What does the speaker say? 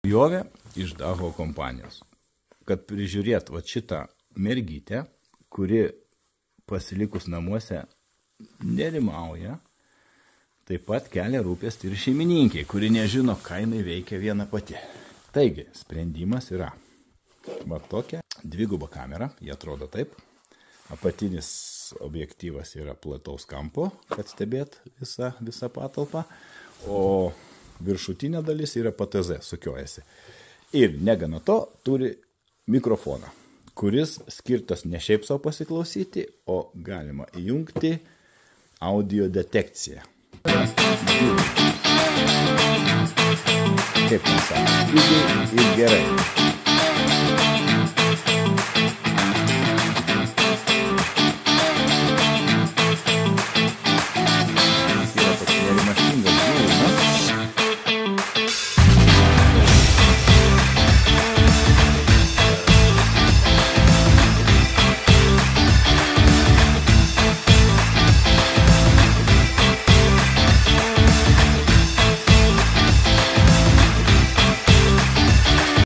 Jovė iš Daho kompanijos, kad prižiūrėt va šitą mergytę, kuri pasilikus namuose nerimauja, taip pat kelia rūpestį ir šeimininkiai, kuri nežino, ką jinai veikia viena pati. Taigi, sprendimas yra va tokia dviguba kamera, jie atrodo taip. Apatinis objektyvas yra plataus kampo, kad stebėt visą patalpą, o viršutinė dalis yra PTZ, sukiojasi. Ir negana to turi mikrofoną, kuris skirtas ne šiaip savo pasiklausyti, o galima įjungti audio detekciją. Kaip mes sakome, lygiai ir gerai.